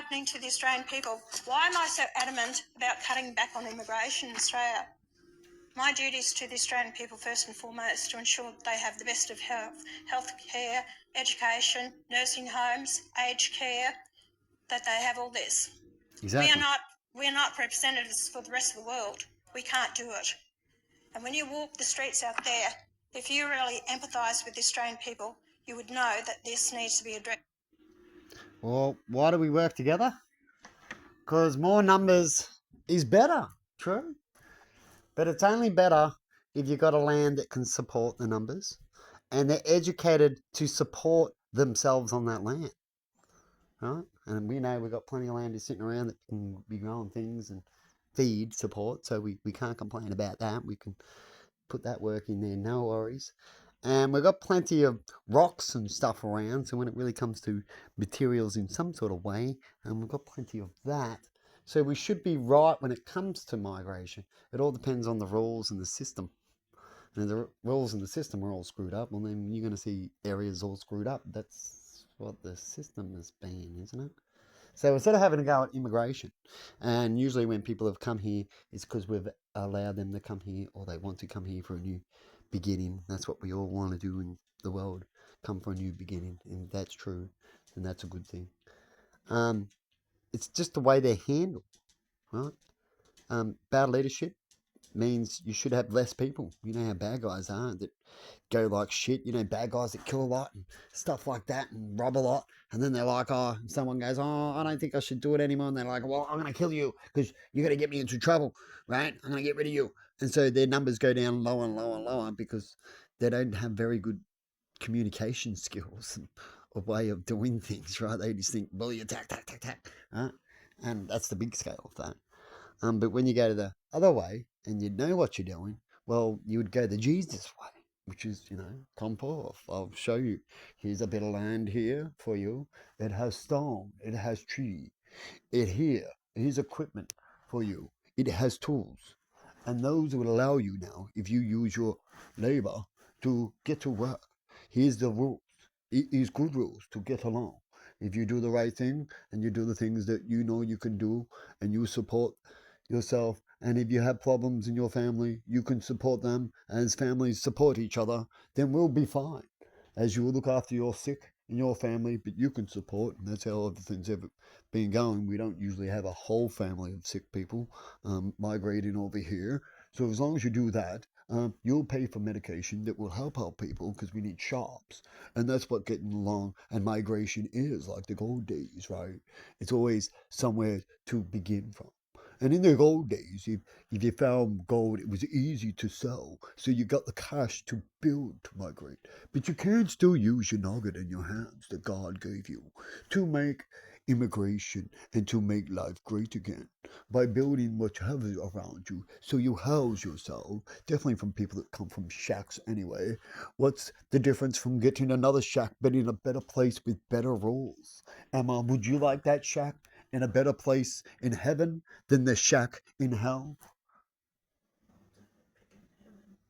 happening to the Australian people. Why am I so adamant about cutting back on immigration in Australia? My duties to the Australian people, first and foremost, to ensure that they have the best of health care, education, nursing homes, aged care, that they have all this. Exactly. We are not representatives for the rest of the world. We can't do it. And when you walk the streets out there, if you really empathise with the Australian people, you would know that this needs to be addressed. Well, why do we work together? Because more numbers is better. True. But it's only better if you've got a land that can support the numbers and they're educated to support themselves on that land. Right? And we know we've got plenty of land sitting around that can be growing things and feed support, so we can't complain about that. We can put that work in there, no worries. And we've got plenty of rocks and stuff around, so when it really comes to materials in some sort of way, and we've got plenty of that. So we should be right when it comes to migration. It all depends on the rules and the system. And if the rules and the system are all screwed up, well then you're going to see areas all screwed up. That's what the system has been, isn't it? So instead of having to go at immigration, and usually when people have come here, it's because we've allowed them to come here or they want to come here for a new beginning. That's what we all want to do in the world, come for a new beginning. And if that's true, then that's a good thing. It's just the way they're handled, right? Bad leadership means you should have less people. You know how bad guys are that go like shit. You know, bad guys that kill a lot and stuff like that and rob a lot. And then they're like, oh, someone goes, oh, I don't think I should do it anymore. And they're like, well, I'm going to kill you because you're going to get me into trouble, right? I'm going to get rid of you. And so their numbers go down lower and lower and lower because they don't have very good communication skills and a way of doing things, right? They just think, bully, attack, tack, tack, tack, right? And that's the big scale of that. But when you go to the other way and you know what you're doing, well, you would go the Jesus way, which is, come forth. I'll show you. Here's a bit of land here for you. It has stone. It has tree. Here's equipment for you. It has tools. And those will allow you now, if you use your labor, to get to work. Here's the rules. Here's good rules to get along. If you do the right thing and you do the things that you know you can do and you support yourself, and if you have problems in your family, you can support them as families support each other, then we'll be fine. As you look after your sick in your family, but you can support, and that's how everything's ever been going. We don't usually have a whole family of sick people migrating over here. So as long as you do that, you'll pay for medication that will help our people because we need shops. And that's what getting along and migration is, like the gold days, right? It's always somewhere to begin from. And in the old days, if you found gold, it was easy to sell. So you got the cash to build to migrate. But you can still use your noggin in your hands that God gave you to make immigration and to make life great again by building what you have around you so you house yourself. Definitely from people that come from shacks anyway. What's the difference from getting another shack but in a better place with better rules? Emma, would you like that shack in a better place in heaven than the shack in hell?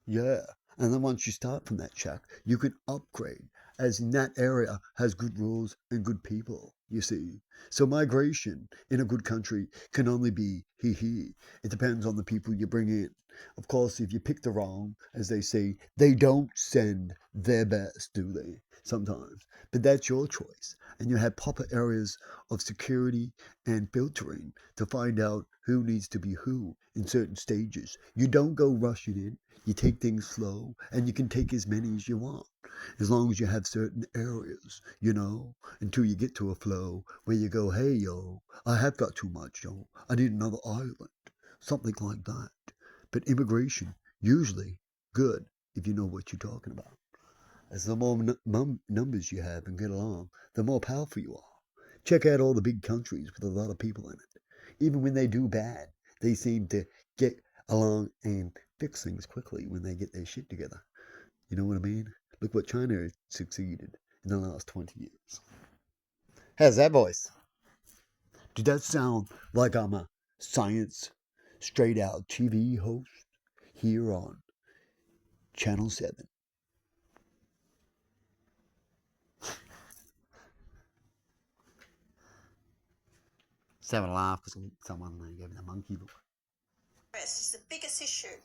Yeah. And then once you start from that shack, you can upgrade, as in that area has good rules and good people, you see. So migration in a good country can only be he. It depends on the people you bring in. Of course, if you pick the wrong, as they say, they don't send their best, do they? Sometimes. But that's your choice. And you have proper areas of security and filtering to find out who needs to be who in certain stages. You don't go rushing in. You take things slow, and you can take as many as you want, as long as you have certain areas, until you get to a flow where you go, hey, yo, I have got too much, yo. I need another island, something like that. But immigration, usually good if you know what you're talking about. As the more numbers you have and get along, the more powerful you are. Check out all the big countries with a lot of people in it. Even when they do bad, they seem to get along and fix things quickly when they get their shit together. You know what I mean? Look what China succeeded in the last 20 years. How's that voice? Did that sound like I'm a science straight out TV host here on Channel 7? Just having a laugh because someone gave me the monkey look. This is the biggest issue.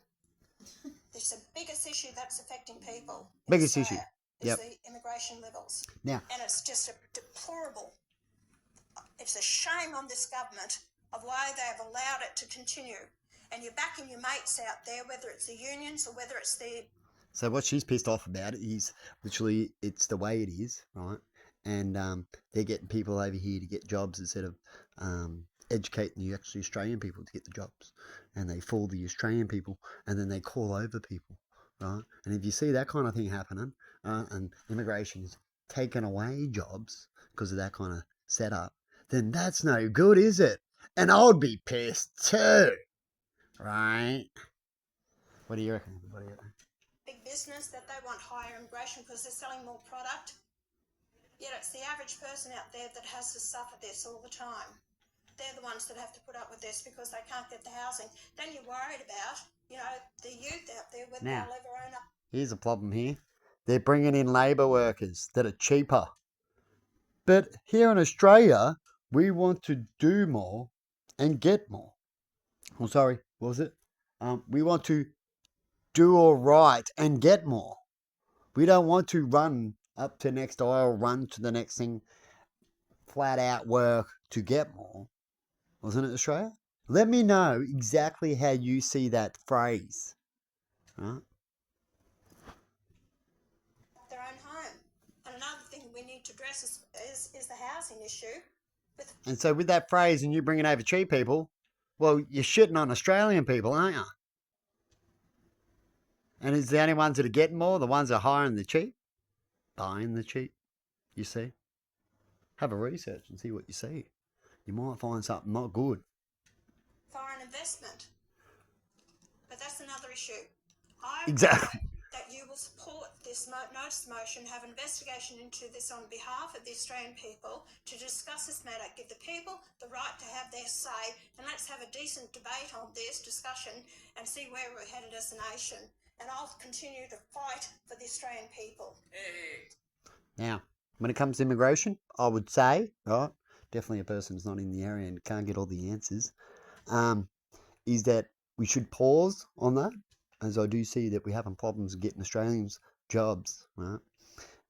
It's the biggest issue that's affecting people. in Biggest issue. Australia, is Yep. the immigration levels. Now, And it's just a deplorable. It's a shame on this government of why they've allowed it to continue. And you're backing your mates out there, whether it's the unions or whether it's the. so what she's pissed off about is literally it's the way it is, right? And they're getting people over here to get jobs instead of educating the actually Australian people to get the jobs. And they fool the Australian people and then they call over people, right? And if you see that kind of thing happening, and immigration's taking away jobs because of that kind of setup, then that's no good, is it? And I would be pissed too, right? What do you reckon? Big business that they want higher immigration because they're selling more product. Yet it's the average person out there that has to suffer this all the time. They're the ones that have to put up with this because they can't get the housing. Then you're worried about, the youth out there, whether Now, they'll ever own up. Here's a problem here. They're bringing in labour workers that are cheaper. But here in Australia, we want to do more and get more. Oh, sorry, what was it? We want to do all right and get more. We don't want to run up to next aisle, run to the next thing, flat out work to get more. Wasn't it Australia? Let me know exactly how you see that phrase. Right? Their own home. And another thing we need to address is the housing issue. And so with that phrase and you bringing over cheap people, well, you're shitting on Australian people, aren't you? And it's the only ones that are getting more, the ones that are hiring the cheap, buying the cheap, you see? Have a research and see what you see. You might find something not good. Foreign investment. But that's another issue. I Exactly. hope that you will support this notice motion, have an investigation into this on behalf of the Australian people to discuss this matter, give the people the right to have their say, and let's have a decent debate on this discussion and see where we're headed as a nation. And I'll continue to fight for the Australian people. Now, when it comes to immigration, I would say, right, definitely a person who's not in the area and can't get all the answers, is that we should pause on that, as I do see that we're having problems getting Australians jobs, right?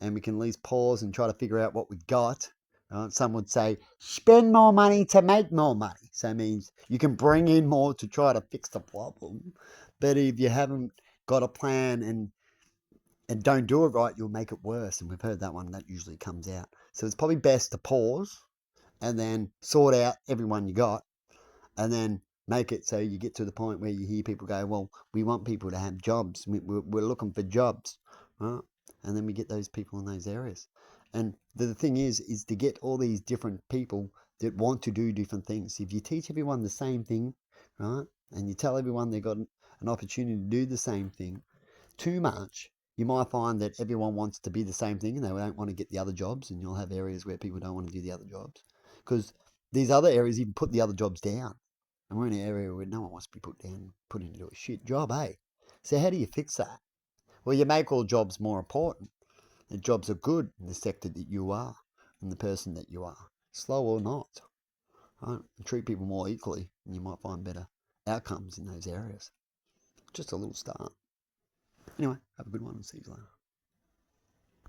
And we can at least pause and try to figure out what we got. Right? Some would say, spend more money to make more money. So it means you can bring in more to try to fix the problem. But if you haven't got a plan and don't do it right, you'll make it worse. And we've heard that one, that usually comes out. So it's probably best to pause and then sort out everyone you got and then make it so you get to the point where you hear people go, well, we want people to have jobs. We're looking for jobs, right? And then we get those people in those areas. And the thing is to get all these different people that want to do different things. If you teach everyone the same thing, right, and you tell everyone they've got an opportunity to do the same thing too much, you might find that everyone wants to be the same thing and they don't want to get the other jobs, and you'll have areas where people don't want to do the other jobs because these other areas even put the other jobs down. And we're in an area where no one wants to be put into a shit job, eh? So how do you fix that? Well, you make all jobs more important. The jobs are good in the sector that you are and the person that you are, slow or not. Right? And treat people more equally and you might find better outcomes in those areas. Just a little start. Anyway, have a good one and see you later.